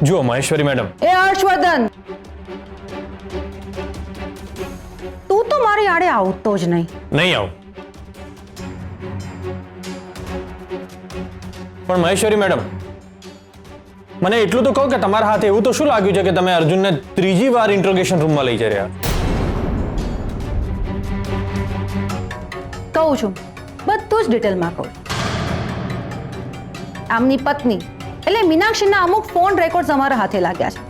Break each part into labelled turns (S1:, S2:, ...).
S1: જુઓ મહેશ્વરી મેડમ,
S2: એ હર્ષવર્ધન, તું તો મારી આડે આવતો જ
S1: નહીં આવું. પણ મહેશ્વરી મેડમ, મને એટલું તો કહો કે તમારા હાથે એવું તો શું લાગ્યું છે કે તમે અર્જુનને ત્રીજી વાર ઇન્ટ્રોગેશન રૂમમાં લઈ જઈ રહ્યા?
S2: કહું છું, બધું જ ડિટેલમાં કહું. આમની પત્ની એટલે મીનાક્ષીના અમુક ફોન રેકોર્ડ્સ અમારા હાથે લાગ્યા છે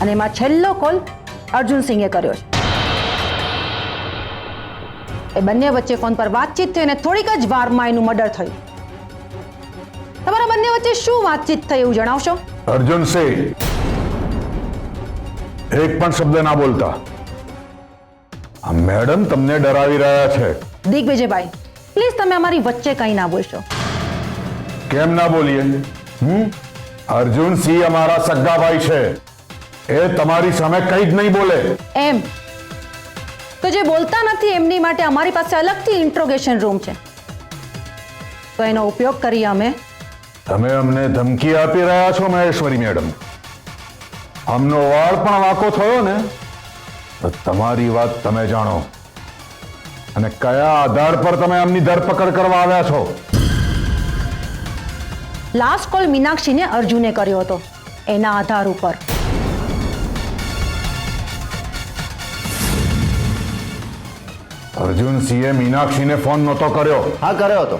S2: અને એમાં છેલ્લો કોલ અર્જુન સિંહે કર્યો છે. એ બંને વચ્ચે ફોન પર વાતચીત થઈ અને થોડીક જ વારમાં એનું મર્ડર થયું. તમારા બંને વચ્ચે શું વાતચીત થઈ એવું જણાવશો?
S3: અર્જુન સિંહ, એક પણ શબ્દ ના બોલતા. આ મેડમ તમને ડરાવી રહ્યા છે.
S2: દિગ્વિજયભાઈ, પ્લીઝ તમે અમારી વચ્ચે કંઈ ના બોલશો.
S3: કેમ ના બોલીએ? અર્જુન સિંહ અમારા સગા ભાઈ છે. એ તમારી સામે કંઈ જ નહીં બોલે.
S2: એમ તો જે બોલતા નથી એમની માટે અમારી પાસે અલગથી ઇન્ટ્રોગેશન રૂમ છે, તો એનો ઉપયોગ કરીએ અમે.
S3: તમે અમને ધમકી આપી રહ્યા છો મહેશ્વરી મેડમ? આમનો વાળ પણ વાંકો થયો ને તો તમારી વાત તમે જાણો. અને કયા આધાર પર તમે આમની ધરપકડ કરવા આવ્યા છો?
S2: લાસ્ટ કોલ મીનાક્ષીને અર્જુને કર્યો હતો, એના આધાર ઉપર.
S3: અર્જુન સિંહે મીનાક્ષીને ફોન નહોતો કર્યો?
S4: હા, કર્યો હતો.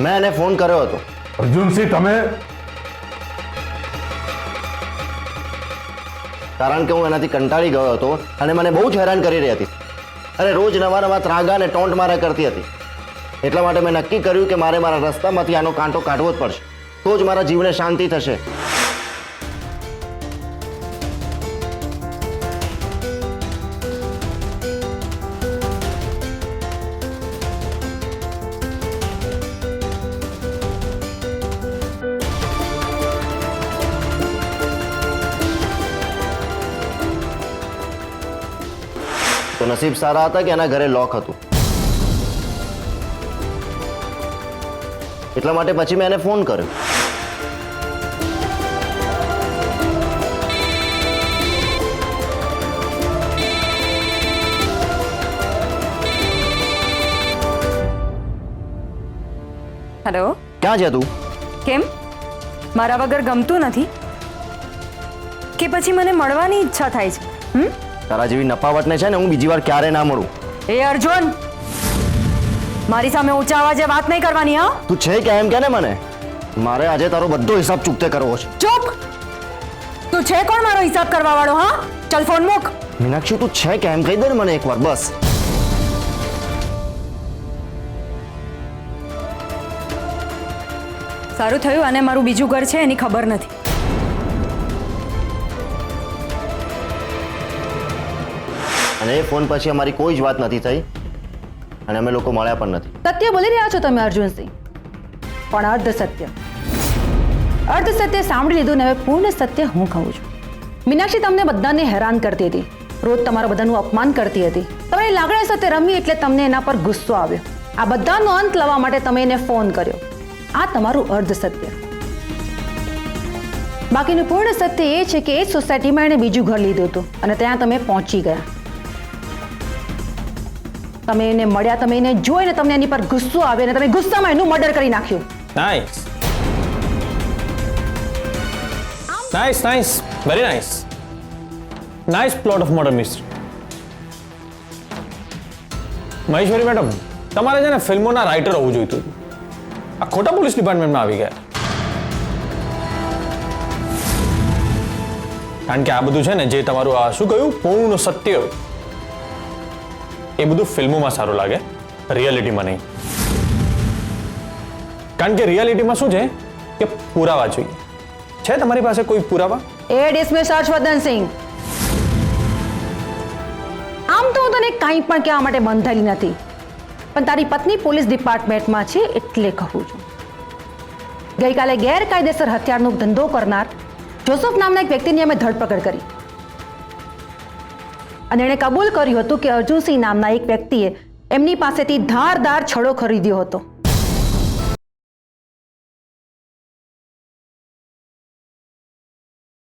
S4: મેં એને ફોન કર્યો હતો.
S3: અર્જુન સિંહ, તમે?
S4: કારણ કે હું એનાથી કંટાળી ગયો હતો અને મને બહુ જ હેરાન કરી રહી હતી. અરે રોજ નવા નવા ત્રાગા અને ટોન્ટ મારા કરતી હતી. એટલા માટે મેં નક્કી કર્યું કે મારે મારા રસ્તામાંથી આનો કાંટો કાઢવો જ પડશે, તો જ મારા જીવને શાંતિ થશે. તો નસીબ સારા હતા કે એના ઘરે લોક હતું. એટલા માટે પછી મેં એને ફોન કર્યો.
S5: હેલો,
S4: ક્યાં છે તું?
S5: કેમ મારા વગર ગમતું નથી કે પછી મને મળવાની ઈચ્છા થાય છે?
S4: તારા જેવી નપાવટને છે ને હું બીજી વાર ક્યારે ના મળું.
S5: એ અર્જુન, મારી સામે ઊંચા અવાજે વાત નહીં કરવાની. હા,
S4: તું છે કે એમ કે ને મને મારે આજે તારો બધો હિસાબ ચૂકતે કરવો છે.
S5: ચૂપ! તું છે કોણ મારો હિસાબ કરવા વાળો? હા, ચલ ફોન મૂક.
S4: મીનાક્ષી, તું છે કે એમ કહી દે ને મને એકવાર બસ.
S5: સારું થયું અને મારું બીજું ઘર છે એની ખબર નથી.
S4: અને એ ફોન પછી અમારી કોઈ જ વાત નથી થઈ અને અમે લોકો મળ્યા પણ નથી.
S2: સત્ય બોલી રહ્યા છો તમે અર્જુનસિંહ, પણ અર્ધ સત્ય. અર્ધ સત્ય સાંભળી લીધું ને હવે પૂર્ણ સત્ય હું કહું છું. મીનાક્ષી તમને બધાને હેરાન કરતી હતી, રોજ તમારા બધાનું અપમાન કરતી હતી. તમારી લાગણી સાથે રમી એટલે તમને એના પર ગુસ્સો આવ્યો. આ બધાનો અંત લાવવા માટે તમે એને ફોન કર્યો. આ તમારું અર્ધ સત્ય. બાકીનું પૂર્ણ સત્ય એ છે કે એ જ સોસાયટીમાં એણે બીજું ઘર લીધું હતું અને ત્યાં તમે પહોંચી ગયા. તમે એને મળ્યા, તમે એને જોઈને તમને એની પર ગુસ્સો આવ્યો અને તમે ગુસ્સામાં એનું મર્ડર કરી નાખ્યું.
S1: Nice, nice, nice, very nice. Nice plot of murder mystery. Maheshwari madam, તમારે છે ને ફિલ્મોના રાઇટર હોવું જોઈતું હતું. આ ખોટા પોલીસ ડિપાર્ટમેન્ટમાં આવી ગયા. કારણ કે આ બધું છે ને જે તમારું આ શું કહ્યું પૂર્ણ સત્ય, એ બધું ફિલ્મોમાં સારું લાગે, રિયાલિટીમાં નહીં. કારણ કે રિયાલિટીમાં શું છે કે પુરાવા જોઈએ. છે તમારી પાસે કોઈ પુરાવા?
S2: એ ડિસમિસ હર્ષવર્ધનસિંહ. આમ તો હું તને કંઈ પણ કહેવા માટે બંધાયેલી નથી, પણ તારી પત્ની પોલીસ ડિપાર્ટમેન્ટમાં છે એટલે કહું છું. ગઈકાલે ગેરકાયદેસર હથિયારનો ધંધો કરનાર જોસફ નામના એક વ્યક્તિની અમે ધરપકડ કરી અને એણે કબૂલ કર્યું હતું કે અર્જુનસિંહ નામના એક વ્યક્તિએ એમની પાસેથી ધારદાર છડો ખરીદ્યો હતો